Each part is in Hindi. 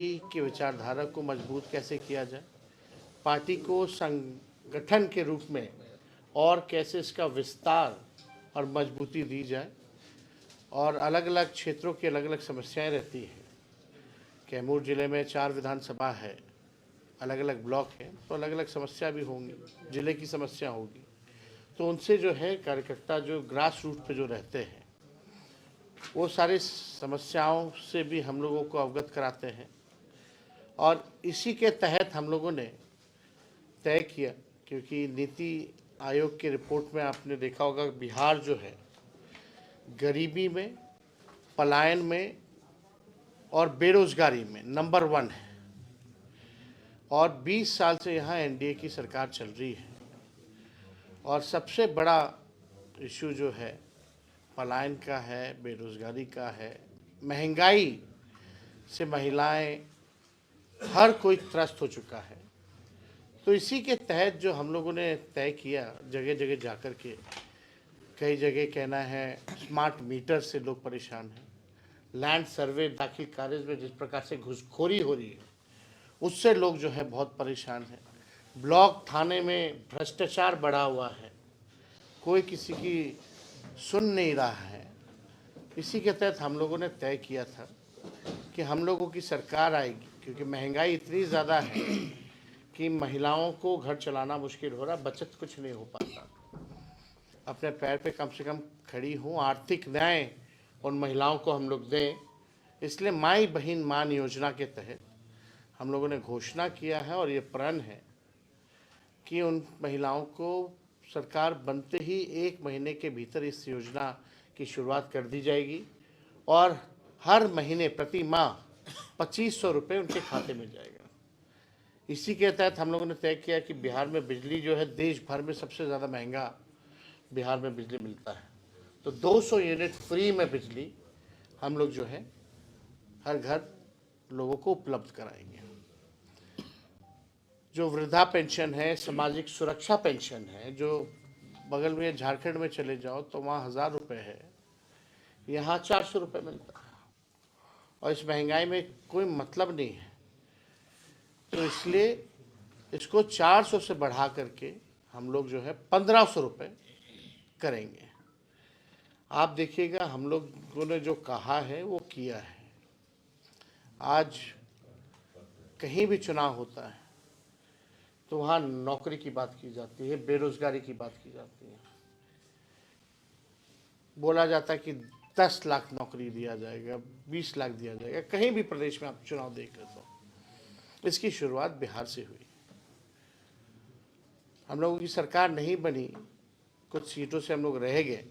की विचारधारा को मजबूत कैसे किया जाए, पार्टी को संगठन के रूप में और कैसे इसका विस्तार और मजबूती दी जाए, और अलग अलग क्षेत्रों की अलग अलग समस्याएं रहती हैं। कैमूर जिले में 4 विधानसभा है, अलग अलग ब्लॉक हैं, तो अलग अलग समस्या भी होंगी, जिले की समस्या होगी। तो उनसे जो है कार्यकर्ता जो ग्रास रूट पे जो रहते हैं वो सारी समस्याओं से भी हम लोगों को अवगत कराते हैं। और इसी के तहत हम लोगों ने तय किया, क्योंकि नीति आयोग की रिपोर्ट में आपने देखा होगा बिहार जो है गरीबी में, पलायन में और बेरोजगारी में नंबर 1 है। और 20 साल से यहाँ एनडीए की सरकार चल रही है और सबसे बड़ा इशू जो है पलायन का है, बेरोजगारी का है, महंगाई से महिलाएं हर कोई त्रस्त हो चुका है। तो इसी के तहत जो हम लोगों ने तय किया, जगह जगह जाकर के, कई जगह कहना है स्मार्ट मीटर से लोग परेशान हैं, लैंड सर्वे दाखिल कार्य में जिस प्रकार से घुसखोरी हो रही है उससे लोग जो है बहुत परेशान हैं, ब्लॉक थाने में भ्रष्टाचार बढ़ा हुआ है, कोई किसी की सुन नहीं रहा है। इसी के तहत हम लोगों ने तय किया था कि हम लोगों की सरकार आएगी, क्योंकि महंगाई इतनी ज़्यादा है कि महिलाओं को घर चलाना मुश्किल हो रहा, बचत कुछ नहीं हो पाता, अपने पैर पे कम से कम खड़ी हों, आर्थिक न्याय उन महिलाओं को हम लोग दें। इसलिए माई बहन मान योजना के तहत हम लोगों ने घोषणा किया है और ये प्रण है कि उन महिलाओं को सरकार बनते ही 1 महीने के भीतर इस योजना की शुरुआत कर दी जाएगी और हर महीने प्रति माह 2500 रुपये उनके खाते में जाएगा। इसी के तहत हम लोगों ने तय किया कि बिहार में बिजली जो है देश भर में सबसे ज़्यादा महंगा बिहार में बिजली मिलता है, तो 200 यूनिट फ्री में बिजली हम लोग जो है हर घर लोगों को उपलब्ध कराएंगे। जो वृद्धा पेंशन है, सामाजिक सुरक्षा पेंशन है, जो बगल में झारखंड में चले जाओ तो वहाँ 1000 रुपये है, यहाँ 400 रुपये मिलता है और इस महंगाई में कोई मतलब नहीं है। तो इसलिए इसको 400 से बढ़ा करके हम लोग जो है 1500 रुपये करेंगे। आप देखिएगा हम लोगों ने जो कहा है वो किया है। आज कहीं भी चुनाव होता है तो वहाँ नौकरी की बात की जाती है, बेरोजगारी की बात की जाती है, बोला जाता है कि 10 लाख नौकरी दिया जाएगा, 20 लाख दिया जाएगा। कहीं भी प्रदेश में आप चुनाव देख ले तो इसकी शुरुआत बिहार से हुई। हम लोगों की सरकार नहीं बनी, कुछ सीटों से हम लोग रह गए,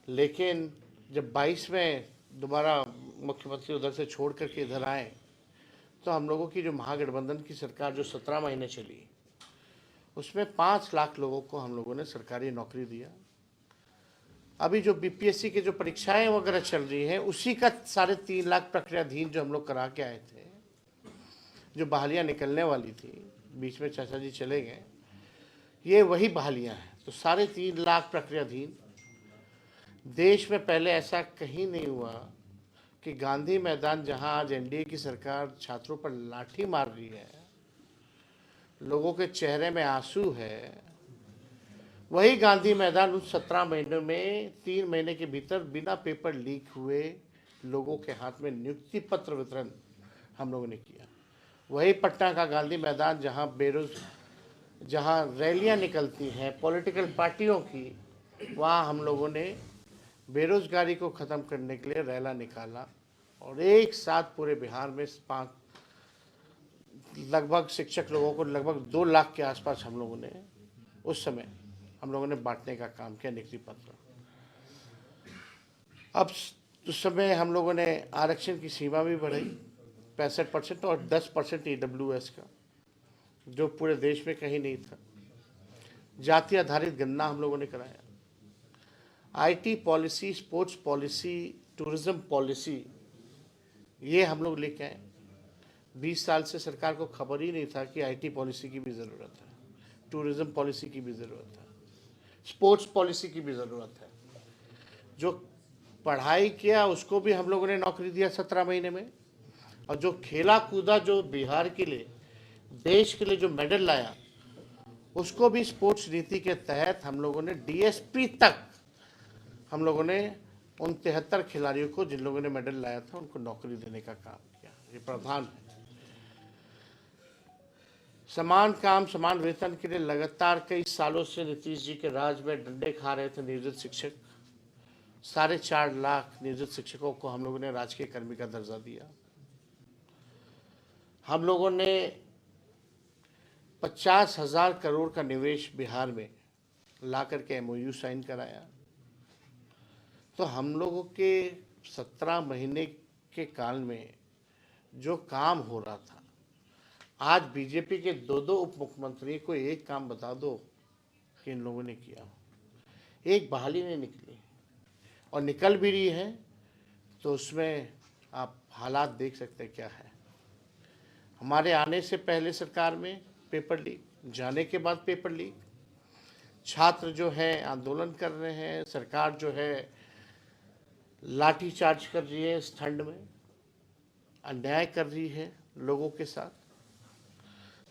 लेकिन जब 22 में दोबारा मुख्यमंत्री उधर से छोड़ करके इधर आए तो हम लोगों की जो महागठबंधन की सरकार जो 17 महीने चली उसमें 5 लाख लोगों को हम लोगों ने सरकारी नौकरी दिया। अभी जो बीपीएससी की जो परीक्षाएं वगैरह चल रही हैं उसी का 3.5 लाख प्रक्रियाधीन जो हम लोग करा के आए थे, जो बहालियाँ निकलने वाली थी, बीच में चाचा जी चले गए, ये वही बहालियाँ हैं। तो 3.5 लाख प्रक्रियाधीन, देश में पहले ऐसा कहीं नहीं हुआ कि गांधी मैदान जहां आज एनडीए की सरकार छात्रों पर लाठी मार रही है, लोगों के चेहरे में आंसू है, वही गांधी मैदान उन 17 महीनों में 3 महीने के भीतर बिना पेपर लीक हुए लोगों के हाथ में नियुक्ति पत्र वितरण हम लोगों ने किया। वही पटना का गांधी मैदान जहां रैलियां निकलती हैं पॉलिटिकल पार्टियों की, वहां हम लोगों ने बेरोजगारी को ख़त्म करने के लिए रैला निकाला और एक साथ पूरे बिहार में लगभग शिक्षक लोगों को लगभग 2 लाख के आसपास हम लोगों ने उस समय हम लोगों ने बांटने का काम किया नियुक्ति पत्र। अब उस समय हम लोगों ने आरक्षण की सीमा भी बढ़ाई 65% और 10% ईडब्ल्यूएस का, जो पूरे देश में कहीं नहीं था। जाति आधारित गणना हम लोगों ने कराया, IT policy, sports policy, tourism policy, ये हम लोग लेके आए। 20 साल से सरकार को खबर ही नहीं था कि आईटी पॉलिसी की भी ज़रूरत है, टूरिज्म पॉलिसी की भी ज़रूरत है, स्पोर्ट्स पॉलिसी की भी ज़रूरत है। जो पढ़ाई किया उसको भी हम लोगों ने नौकरी दिया 17 महीने में, और जो खेला कूदा, जो बिहार के लिए, देश के लिए जो मेडल लाया, उसको भी स्पोर्ट्स नीति के तहत हम लोगों ने डीएसपी तक हम लोगों ने उन 73 खिलाड़ियों को, जिन लोगों ने मेडल लाया था, उनको नौकरी देने का काम किया। ये प्रावधान है। समान काम समान वेतन के लिए लगातार कई सालों से नीतीश जी के राज में डंडे खा रहे थे नियोजित शिक्षक। 4.5 लाख नियोजित शिक्षकों को हम लोगों ने राजकीय कर्मी का दर्जा दिया। हम लोगों ने 50,000 करोड़ का निवेश बिहार में ला करके एमओयू साइन कराया। तो हम लोगों के 17 महीने के काल में जो काम हो रहा था, आज बीजेपी के 2 उप मुख्यमंत्री को एक काम बता दो कि इन लोगों ने किया। एक बहाली नहीं निकली, और निकल भी रही है तो उसमें आप हालात देख सकते हैं क्या है। हमारे आने से पहले सरकार में पेपर लीक, जाने के बाद पेपर लीक, छात्र जो है आंदोलन कर रहे हैं, सरकार जो है लाठी चार्ज कर रही है, इस ठंड में अन्याय कर रही है लोगों के साथ।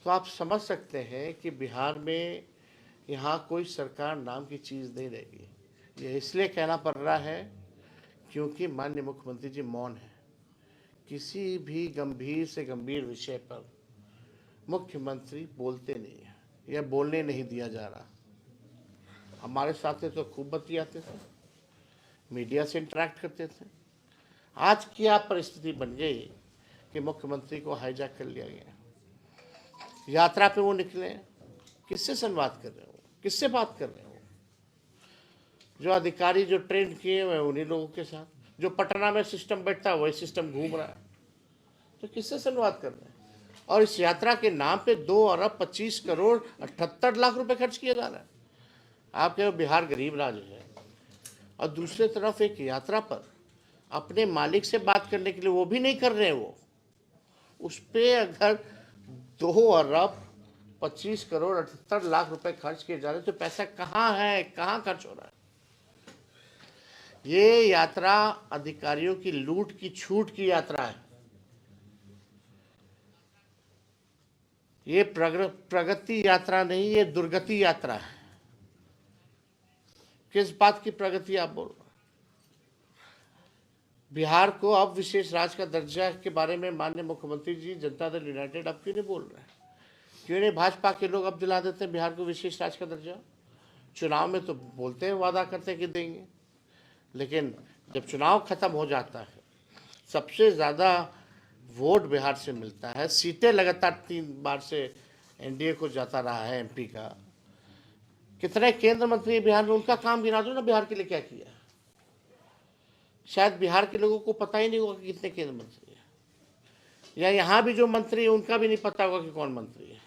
तो आप समझ सकते हैं कि बिहार में यहाँ कोई सरकार नाम की चीज़ नहीं रहेगी। ये इसलिए कहना पड़ रहा है क्योंकि माननीय मुख्यमंत्री जी मौन है। किसी भी गंभीर से गंभीर विषय पर मुख्यमंत्री बोलते नहीं है, या बोलने नहीं दिया जा रहा। हमारे साथ तो खूब बतियाते थे, मीडिया से इंटरेक्ट करते थे। आज क्या परिस्थिति बन गई कि मुख्यमंत्री को हाईजैक कर लिया गया। यात्रा पे वो निकले, किससे संवाद कर रहे हो, किससे बात कर रहे हो? जो अधिकारी जो ट्रेन किए हुए उन्हीं लोगों के साथ, जो पटना में सिस्टम बैठता है वही सिस्टम घूम रहा है। तो किससे संवाद कर रहे हैं? और इस यात्रा के नाम पे 2 अरब 25 करोड़ 78 लाख रुपए खर्च किया जा रहा है। आप कहो बिहार गरीब राज्य है, और दूसरी तरफ एक यात्रा पर अपने मालिक से बात करने के लिए वो भी नहीं कर रहे हैं। वो उस पर अगर 2 अरब 25 करोड़ 78 लाख रुपए खर्च किए जा रहे हैं, तो पैसा कहाँ है, कहाँ खर्च हो रहा है? ये यात्रा अधिकारियों की लूट की छूट की यात्रा है। ये प्रगति यात्रा नहीं, ये दुर्गति यात्रा है। किस बात की प्रगति आप बोल रहे हैं? बिहार को अब विशेष राज्य का दर्जा के बारे में माननीय मुख्यमंत्री जी, जनता दल यूनाइटेड अब क्यों नहीं बोल रहे हैं? क्यों नहीं भाजपा के लोग अब दिला देते हैं बिहार को विशेष राज्य का दर्जा? चुनाव में तो बोलते हैं, वादा करते हैं कि देंगे, लेकिन जब चुनाव खत्म हो जाता है, सबसे ज़्यादा वोट बिहार से मिलता है, सीटें लगातार 3 बार से एनडीए को जाता रहा है एमपी का। कितने केंद्र मंत्री बिहार में, उनका काम गिना दो ना, बिहार के लिए क्या किया। शायद बिहार के लोगों को पता ही नहीं होगा कि कितने केंद्र मंत्री हैं, या यहाँ भी जो मंत्री है उनका भी नहीं पता होगा कि कौन मंत्री है।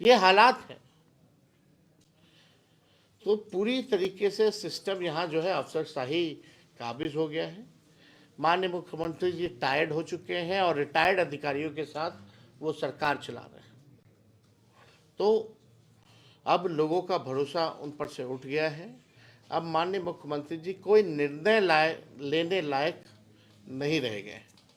ये हालात है। तो पूरी तरीके से सिस्टम यहाँ जो है अफसरशाही काबिज हो गया है। माननीय मुख्यमंत्री जी टायर्ड हो चुके हैं और रिटायर्ड अधिकारियों के साथ वो सरकार चला रहे हैं। तो अब लोगों का भरोसा उन पर से उठ गया है। अब माननीय मुख्यमंत्री जी कोई निर्णय लेने लायक नहीं रह गए।